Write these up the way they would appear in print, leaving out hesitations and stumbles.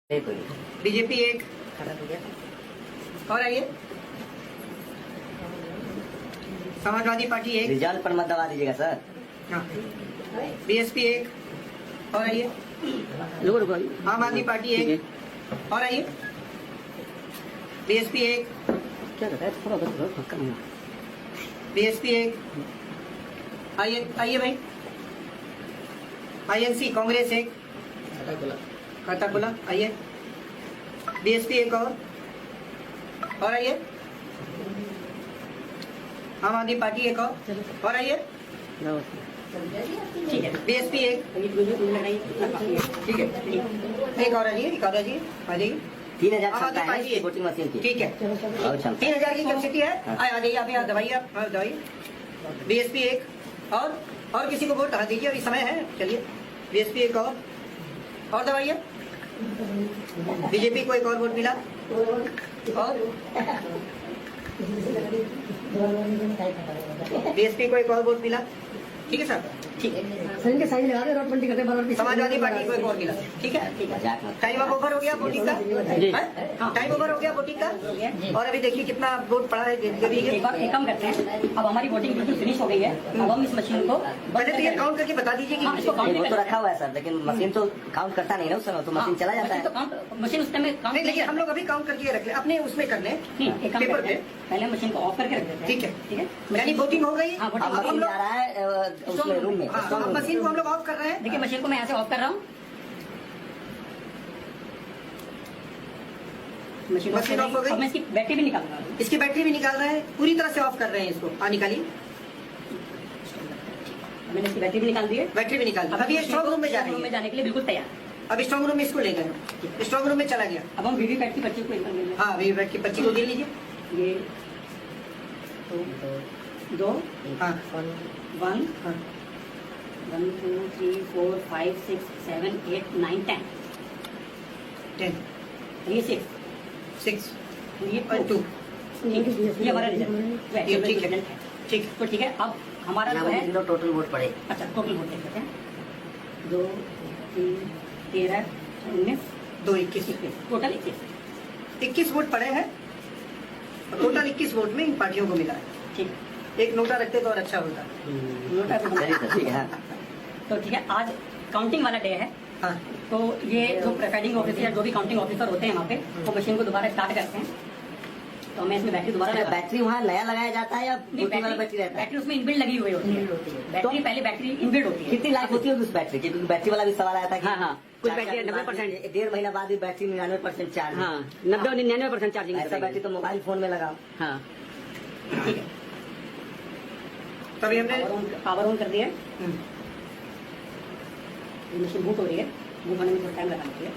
BJP एक और आइए, समाजवादी पार्टी एक। रिजल्ट पर मत दबा दीजिएगा सर। हाँ, बीएसपी एक और आइए, आम आदमी पार्टी एक और आइए, बीएसपी एक, क्या कहता है थोड़ा बहुत कम। बीएसपी एक, आइए आइए भाई, आईएनसी कांग्रेस एक, खाता खुला, आइए, बीएसपी एक और आइए, आम आदमी पार्टी एक और आइए, ठीक है, बीएसपी एक, ठीक है, एक और आइए, एक और आइए, आ जाइए। 3000 क्षमता है इसकी वोटिंग मशीन की। ठीक है, 3000 की कैपेसिटी है। आ जाइए, आप यहाँ दवाइए, आप दवाइए। बीएसपी एक और किसी को वोट हाँ दीजिए, अभी समय है, चलिए, बीएसपी एक और दवाइए। बीजेपी को एक और वोट मिला और बीएसपी को एक और वोट मिला, ठीक है सर, ठीक है, समाजवादी पार्टी को एक और मिला, ठीक है। टाइम अब ओवर हो गया वोटिंग का, टाइम ओवर हो गया वोटिंग का। और अभी देखिए कितना वोट पड़ा है। एक काम करते हैं, अब हमारी वोटिंग बिल्कुल फिनिश हो गई है। अब हम इस मशीन को पहले तो ये काउंट करके बता दीजिए कि वो तो रखा हुआ है सर, लेकिन मशीन तो काउंट करता नहीं ना उस समय, तो मशीन चला जाता है। मशीन उस टाइम नहीं, लेकिन हम लोग अभी काउंट करके रख ले, अपने उसमें कर ले पेपर पे, पहले मशीन को ऑफ करके रख देते हैं। ठीक है, ठीक है, यानी वोटिंग हो गई। अब मशीन जा रहा है उसमें रूम में, मशीन को हम लोग ऑफ कर रहे हैं। देखिए मशीन को मैं यहाँ से ऑफ कर रहा हूँ। मशीन ऑफ हो गई। अब मैं इसकी बैटरी भी निकाल रहा हूँ। इसकी बैटरी भी निकाल रहे हैं, पूरी तरह से ऑफ कर रहे हैं इसको। निकालिए, मैंने इसकी बैटरी भी निकाल दी है, बैटरी भी निकाल दी। अब ये स्ट्रॉन्ग रूम में जा रही है, जाने के लिए बिल्कुल तैयार। अब स्ट्रॉन्ग रूम में इसको ले गए, स्ट्रॉन्ग रूम में चला गया। अब हम वीवीपैट की पर्ची को निकाल लेंगे। हाँ, वीवीपैट की पर्ची को गिन लीजिए। ये दो, हाँ, 1 1 2 3 4 5 6 7 8 9 10 10 ये 6 6 और 2। ये हमारा रिजल्ट ये ठीक है, ठीक है। तो ठीक है, अब हमारा जो है टोटल वोट पड़े। अच्छा टोटल वोट देख लेते हैं। 2 3 13 19 2 21 टोटल 21 वोट पड़े हैं। टोटल 21 वोट में इन पार्टियों को मिला है। ठीक, एक नोटा रखते तो और अच्छा होता। नोटा तो ठीक है। तो ठीक है, आज काउंटिंग वाला डे है। हाँ, तो ये जो प्रिसाइडिंग ऑफिसर या जो भी काउंटिंग ऑफिसर होते हैं वहाँ पे, वो मशीन को दोबारा स्टार्ट करते हैं। तो हमें इसमें बैटरी दोबारा बैटरी वहाँ नया लगाया जाता है या वोटिंग वाला बैटरी रहता है? बैटरी उसमें इनबिल्ड लगी हुई होती है। बैटरी पहले बैटरी इनबिल्ड होती है। कितनी लाइफ होती है उस बैटरी की? क्योंकि बैटरी वाला भी सवाल आया था कि हाँ, कुछ चार बैटरी 90%, 1.5 महीना बाद भी बैटरी 99% चार्ज। हाँ, 90-99% चार्जिंग। ऐसा बैटरी तो मोबाइल फोन में लगाओ। हाँ, ठीक है। तभी हमने पावर ऑन कर दिया। मशीन बूट हो रही है, बूट होने में थोड़ा टाइम लगाना चाहिए।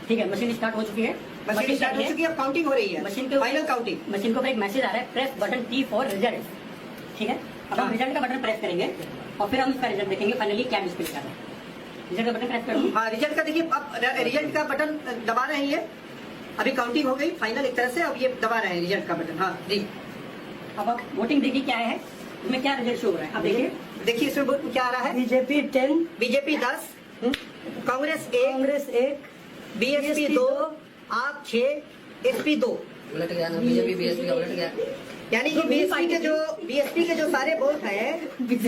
ठीक है, मशीन स्टार्ट हो चुकी है। मशीन स्टार्ट हो चुकी है, अब काउंटिंग हो रही है। मशीन के फाइनल काउंटिंग। मशीन के ऊपर एक मैसेज आ रहा है, press button T for result. ठीक है, अब हम रिजल्ट का बटन प्रेस करेंगे और फिर हम इसका रिजल्ट देखेंगे फाइनली क्या डिस्प्ले कर रहा है। रिजल्ट का बटन प्रेस करो। हाँ, रिजल्ट का देखिए, अब रिजल्ट का बटन दबा रहे हैं ये। अभी काउंटिंग हो गई फाइनल एक तरह से, अब ये दबा रहे हैं रिजल्ट का बटन। हाँ जी, अब आप वोटिंग देखिए क्या है, इसमें क्या रिजल्ट शो हो रहा है। अब देखिए इसमें वोट क्या आ रहा है। BJP 10, BJP 10, Congress 1, Congress 1, BSP 2, आप 6, एसपी 2। उलट गया ना, बीजेपी बीएसपी का उलट गया। यानी कि बीएसपी के जो सारे वोट हैं,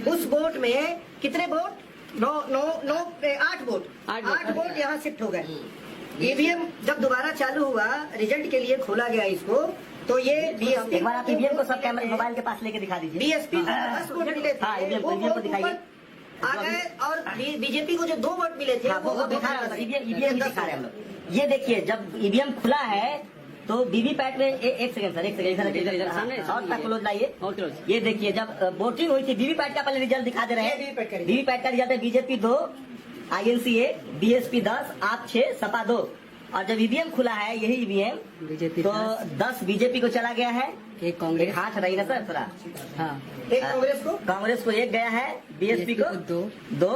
उस वोट में कितने वोट? 8 वोट। 8 वोट यहाँ शिफ्ट हो गए। ईवीएम जब दोबारा चालू हुआ, रिजल्ट के लिए खोला गया इसको, तो ये बीएसपी, एक बार आप ईवीएम को सब कैमरे मोबाइल के पास लेके दिखा दीजिए। बीएसपी को 10 वोट मिले थे, हाँ, ईवीएम को दिखाइए। आ गए, और बीजेपी को जो 2 वोट मिले थे वो दिखा रहे हैं, ईवीएम दिखा रहे हैं हम लोग। ये देखिए, जब ईवीएम खुला है तो वीवीपैट में एक सेकंड सर, और तक क्लोज लाइए। ये देखिए, जब वोटिंग हुई थी, वीवीपैट का पहले रिजल्ट दिखा दे रहे हैं। वीवीपैट का रिजल्ट है बीजेपी 2, आईएनसी 1, बीएसपी 10, आप 6, सपा 2। और जब ईवीएम खुला है, यही ईवीएम तो 10 बीजेपी को चला गया है, एक कांग्रेस, हाथ रही ना सर थोड़ा। हाँ, एक कांग्रेस को एक गया है, बीएसपी को 2,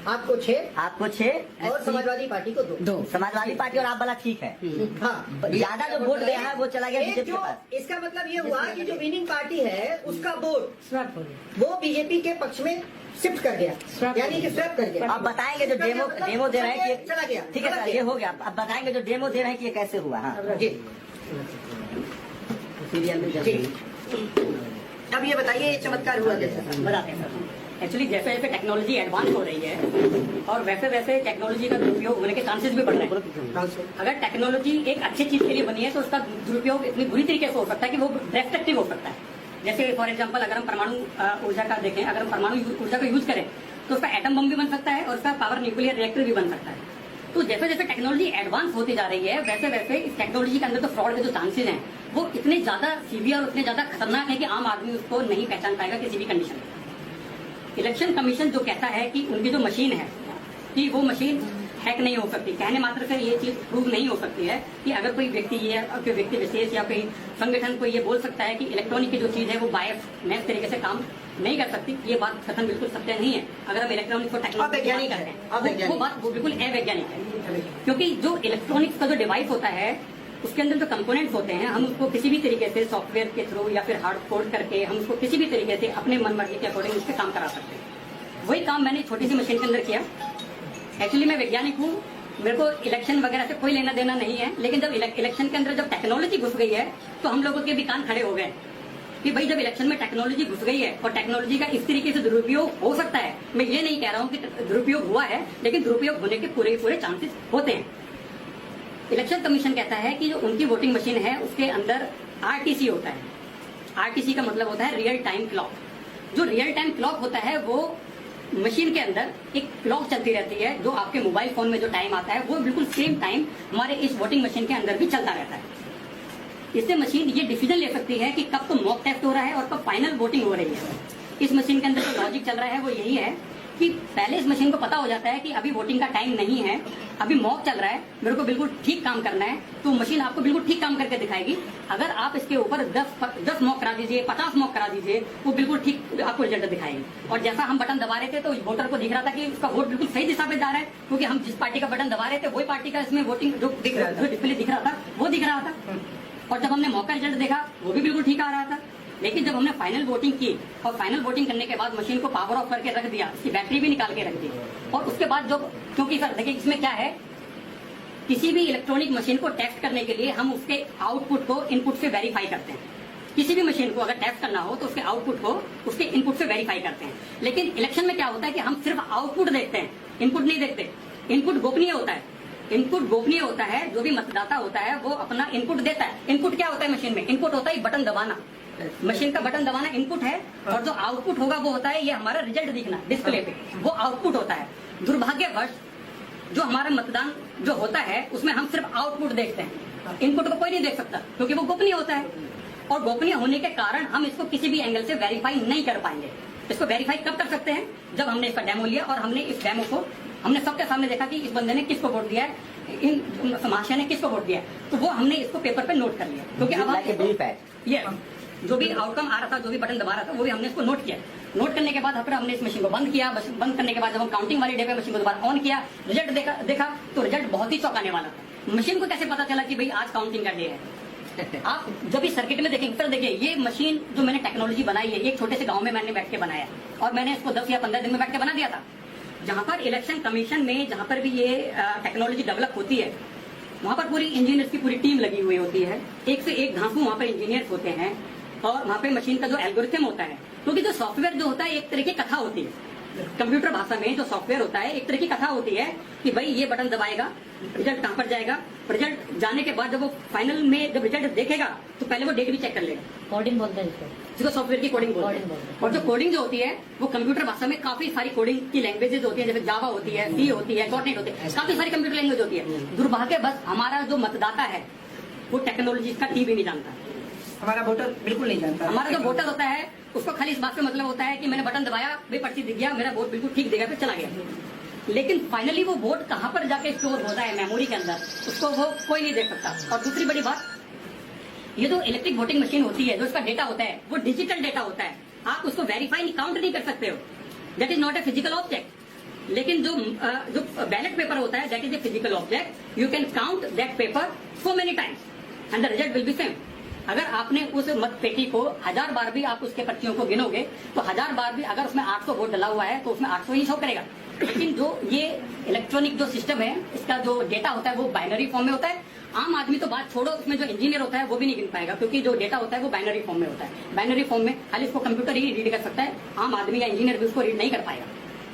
आपको 6 आपको 6 और समाजवादी पार्टी को 2। समाजवादी पार्टी और आप वाला ठीक है। हाँ, ज्यादा जो वोट गया है वो चला गया एक बीजेपी के जो पास। इसका मतलब ये हुआ कि जो विनिंग पार्टी है उसका वोट वो बीजेपी के पक्ष में शिफ्ट कर गया, यानी कि स्वैप कर गया। आप बताएंगे जो डेमो दे रहे हैं कि चला गया। ठीक है सर, ये हो गया। अब बताएंगे जो डेमो दे रहे हैं कि ये कैसे हुआ। हाँ जी, सीरियल में जी। अब ये बताइए ये चमत्कार हुआ कैसे? बताते हैं सर। एक्चुअली जैसे जैसे टेक्नोलॉजी एडवांस हो रही है और वैसे वैसे टेक्नोलॉजी का दुरुपयोग होने के चांसेस भी बढ़ रहे हैं। अगर टेक्नोलॉजी एक अच्छी चीज के लिए बनी है तो उसका दुरुपयोग इतनी बुरी तरीके से हो सकता है कि वो डिस्ट्रक्टिव हो सकता है। जैसे फॉर एग्जांपल अगर हम परमाणु ऊर्जा का देखें, अगर हम परमाणु ऊर्जा का यूज करें तो उसका एटम बम भी बन सकता है और उसका पावर न्यूक्लियर रिएक्टर भी बन सकता है। तो जैसे जैसे टेक्नोलॉजी एडवांस होती जा रही है वैसे वैसे इस टेक्नोलॉजी के अंदर जो फ्रॉड के जो चांसेस हैं वो इतने ज्यादा सीवियर और इतने ज्यादा खतरनाक है कि आम आदमी उसको नहीं पहचान पाएगा किसी भी कंडीशन में। इलेक्शन कमीशन जो कहता है कि उनकी जो मशीन है कि वो मशीन हैक नहीं हो सकती, कहने मात्र से ये चीज प्रूव नहीं हो सकती है कि अगर कोई व्यक्ति ये कोई व्यक्ति विशेष या कोई संगठन को ये बोल सकता है कि इलेक्ट्रॉनिक की जो चीज है वो बायस तरीके से काम नहीं कर सकती, ये बात कथन बिल्कुल सत्य नहीं है। अगर हम इलेक्ट्रॉनिक को टेक्नोलॉजी नहीं करते हैं वो बात वो बिल्कुल अवैज्ञानिक है। क्योंकि जो इलेक्ट्रॉनिक्स का जो डिवाइस होता है उसके अंदर जो कंपोनेंट्स होते हैं हम उसको किसी भी तरीके से सॉफ्टवेयर के थ्रू या फिर हार्ड कोड करके हम उसको किसी भी तरीके से अपने मन मर्जी के अकॉर्डिंग उससे काम करा सकते हैं। वही काम मैंने छोटी सी मशीन के अंदर किया। एक्चुअली मैं वैज्ञानिक हूँ, मेरे को इलेक्शन वगैरह से कोई लेना देना नहीं है, लेकिन जब इलेक्शन के अंदर जब टेक्नोलॉजी घुस गई है तो हम लोगों के भी कान खड़े हो गए कि भाई जब इलेक्शन में टेक्नोलॉजी घुस गई है और टेक्नोलॉजी का इस तरीके से दुरुपयोग हो सकता है, मैं ये नहीं कह रहा हूँ कि दुरुपयोग हुआ है, लेकिन दुरुपयोग होने के पूरे चांसेस होते हैं। इलेक्शन कमीशन कहता है कि जो उनकी वोटिंग मशीन है उसके अंदर आरटीसी होता है। आरटीसी का मतलब होता है रियल टाइम क्लॉक। जो रियल टाइम क्लॉक होता है वो मशीन के अंदर एक क्लॉक चलती रहती है, जो आपके मोबाइल फोन में जो टाइम आता है वो बिल्कुल सेम टाइम हमारे इस वोटिंग मशीन के अंदर भी चलता रहता है। इससे मशीन ये डिसीजन ले सकती है कि कब तो मॉक टेस्ट हो रहा है और कब फाइनल वोटिंग हो रही है। इस मशीन के अंदर जो लॉजिक चल रहा है वो यही है कि पहले इस मशीन को पता हो जाता है कि अभी वोटिंग का टाइम नहीं है, अभी मॉक चल रहा है, मेरे को बिल्कुल ठीक काम करना है, तो मशीन आपको बिल्कुल ठीक काम करके दिखाएगी। अगर आप इसके ऊपर 10 मॉक करा दीजिए, 50 मॉक करा दीजिए, वो बिल्कुल ठीक आपको रिजल्ट दिखाएगी। और जैसा हम बटन दबा रहे थे तो वोटर को दिख रहा था कि उसका वोट बिल्कुल सही दिशा पे जा रहा है, क्योंकि हम जिस पार्टी का बटन दबा रहे थे वही पार्टी का इसमें वोटिंग जो डिस्प्ले दिख रहा था वो दिख रहा था। और जब हमने मॉक का रिजल्ट देखा वो भी बिल्कुल ठीक आ रहा था। लेकिन जब हमने फाइनल वोटिंग की और फाइनल वोटिंग करने के बाद मशीन को पावर ऑफ करके रख दिया, इसकी बैटरी भी निकाल के रख दी, और उसके बाद जो, क्योंकि सर देखिए इसमें क्या है, किसी भी इलेक्ट्रॉनिक मशीन को टेस्ट करने के लिए हम उसके आउटपुट को इनपुट से वेरीफाई करते हैं। किसी भी मशीन को अगर टेस्ट करना हो तो उसके आउटपुट को उसके इनपुट से वेरीफाई करते हैं। लेकिन इलेक्शन में क्या होता है कि हम सिर्फ आउटपुट देखते हैं, इनपुट नहीं देखते। इनपुट गोपनीय होता है, इनपुट गोपनीय होता है। जो भी मतदाता होता है वो अपना इनपुट देता है। इनपुट क्या होता है मशीन में? इनपुट होता है बटन दबाना, मशीन का बटन दबाना इनपुट है, और जो आउटपुट होगा वो होता है ये हमारा रिजल्ट दिखना डिस्प्ले पे, वो आउटपुट होता है। दुर्भाग्यवश जो हमारा मतदान जो होता है उसमें हम सिर्फ आउटपुट देखते हैं, इनपुट को कोई नहीं देख सकता, क्योंकि वो गोपनीय होता है। और गोपनीय होने के कारण हम इसको किसी भी एंगल से वेरीफाई नहीं कर पाएंगे। इसको वेरीफाई कब कर सकते हैं? जब हमने इसका डेमो लिया और हमने इस डेमो को हमने सबके सामने देखा कि इस बंदे ने किसको वोट दिया है, इन महाशय ने किसको वोट दिया है, तो वो हमने इसको पेपर पे नोट कर लिया। क्योंकि अब ये जो भी आउटकम आ रहा था, जो भी बटन दबा रहा था, वो भी हमने इसको नोट किया। नोट करने के बाद फिर हमने इस मशीन को बंद किया। बंद करने के बाद जब हम काउंटिंग वाली डे पे मशीन को दोबारा ऑन किया, रिजल्ट देखा तो रिजल्ट बहुत ही चौंकाने वाला था। मशीन को कैसे पता चला कि भाई आज काउंटिंग का डे है? आप जब भी सर्किट में देखेंगे, फिर देखिए ये मशीन जो मैंने टेक्नोलॉजी बनाई है, एक छोटे से गांव में मैंने बैठ के बनाया, और मैंने इसको 10 या 15 दिन में बैठ के बना दिया था। जहां पर इलेक्शन कमीशन में जहां पर भी ये टेक्नोलॉजी डेवलप होती है, वहां पर पूरी इंजीनियर्स की पूरी टीम लगी हुई होती है। एक से एक घांसू वहां पर इंजीनियर्स होते हैं, और वहां पे मशीन का जो एल्गोरिथम होता है, क्योंकि जो सॉफ्टवेयर जो होता है एक तरह की कथा होती है। कंप्यूटर भाषा में जो सॉफ्टवेयर होता है एक तरह की कथा होती है कि भाई ये बटन दबाएगा, रिजल्ट कहां पर जाएगा, रिजल्ट जाने के बाद जब वो फाइनल में जब रिजल्ट देखेगा तो पहले वो डेट भी चेक कर लेगा। कोडिंग बोलते हैं जिसको सॉफ्टवेयर की कोडिंग बोलते हैं। और जो कोडिंग जो होती है वो कंप्यूटर भाषा में काफी सारी कोडिंग की लैंग्वेजेज होती है, जैसे जावा होती है, सी होती है, .NET होती है, काफी सारी कंप्यूटर लैंग्वेज होती है। दुर्भाग्य बस हमारा जो मतदाता है वो टेक्नोलॉजी का टी भी नहीं जानता। हमारा वोटर बिल्कुल नहीं जानता। हमारा जो वोटर होता है उसको खाली इस बात से मतलब होता है कि मैंने बटन दबाया, भाई पर्ची दिख गया, मेरा वोट बिल्कुल ठीक दिखा, फिर चला गया। लेकिन फाइनली वो वोट कहां पर जाके स्टोर होता है मेमोरी के अंदर, उसको वो कोई नहीं देख सकता। और दूसरी बड़ी बात, ये जो इलेक्ट्रिक वोटिंग मशीन होती है, जो इसका डेटा होता है वो डिजिटल डेटा होता है। आप उसको वेरीफाई काउंट नहीं कर सकते हो। That is not a physical object. लेकिन जो बैलेट पेपर होता है that is a physical object, you can count that paper so many times and the result will be same. अगर आपने उस मत पेटी को 1000 बार भी आप उसके पर्चियों को गिनोगे तो 1000 बार भी अगर उसमें 800 वोट डला हुआ है तो उसमें 800 ही शो करेगा। लेकिन जो ये इलेक्ट्रॉनिक जो सिस्टम है इसका जो डेटा होता है वो बाइनरी फॉर्म में होता है। आम आदमी तो बात छोड़ो, उसमें जो इंजीनियर होता है वो भी नहीं गिन पाएगा क्योंकि जो डेटा होता है वो बाइनरी फॉर्म में होता है। बाइनरी फॉर्म में खाली इसको कंप्यूटर ही रीड कर सकता है, आम आदमी या इंजीनियर भी उसको रीड नहीं कर पाएगा।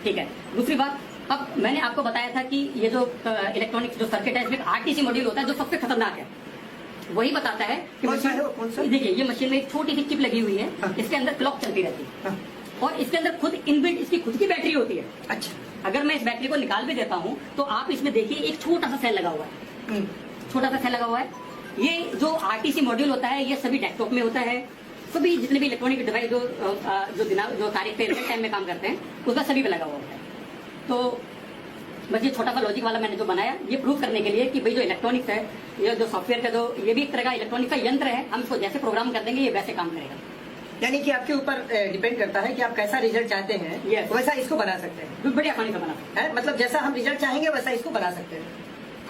ठीक है, दूसरी बात, अब मैंने आपको बताया था कि ये जो इलेक्ट्रॉनिक जो सर्किट है इसमें आरटीसी मॉड्यूल होता है जो सबसे खतरनाक है। वही बताता है कि कौन सा है वो, कौन सा? देखिए ये मशीन में एक छोटी सी चिप लगी हुई है, हाँ। इसके अंदर क्लॉक चलती रहती है हाँ, और इसके अंदर खुद इनबिल्ट इसकी खुद की बैटरी होती है। अच्छा। अगर मैं इस बैटरी को निकाल भी देता हूँ तो आप इसमें देखिए एक छोटा सा सेल लगा हुआ है, हम्म, छोटा सा सेल लगा हुआ है। ये जो आरटीसी मॉड्यूल होता है ये सभी डेस्कटॉप में होता है, सभी जितने भी इलेक्ट्रॉनिक डिवाइस जो तारीख पे रियल टाइम में काम करते हैं उसका सभी पे लगा हुआ होता है। तो बस ये छोटा सा लॉजिक वाला मैंने जो बनाया ये प्रूव करने के लिए कि भाई जो इलेक्ट्रॉनिक्स है, ये जो सॉफ्टवेयर का जो ये भी एक तरह का इलेक्ट्रॉनिक का यंत्र है, हम इसको जैसे प्रोग्राम कर देंगे ये वैसे काम करेगा। यानी कि आपके ऊपर डिपेंड करता है कि आप कैसा रिजल्ट चाहते हैं, Yes. वैसा इसको बना सकते हैं। बड़ी आसानी से बना सकते है मतलब जैसा हम रिजल्ट चाहेंगे वैसा इसको बना सकते हैं।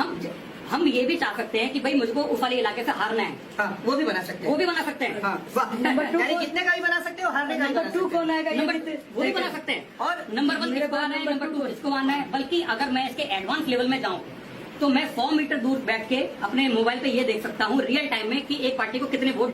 हैं। हम ये भी चाह सकते हैं कि भाई मुझको उस वाले इलाके से हारना है, हाँ, वो भी बना सकते वो हैं। भी बना सकते हैं। हाँ, वाह। यानी कितने का भी बना सकते हो, हारने का भी बना नंबर 2 सकते हो। कौन आएगा? नंबर वो भी बना सकते हैं और नंबर 1 किसको आना है, नंबर 2 किसको आना है। बल्कि अगर मैं इसके एडवांस लेवल में जाऊं तो मैं 100 मीटर दूर बैठ के अपने मोबाइल पे ये देख सकता हूँ रियल टाइम में कि एक पार्टी को कितने वोट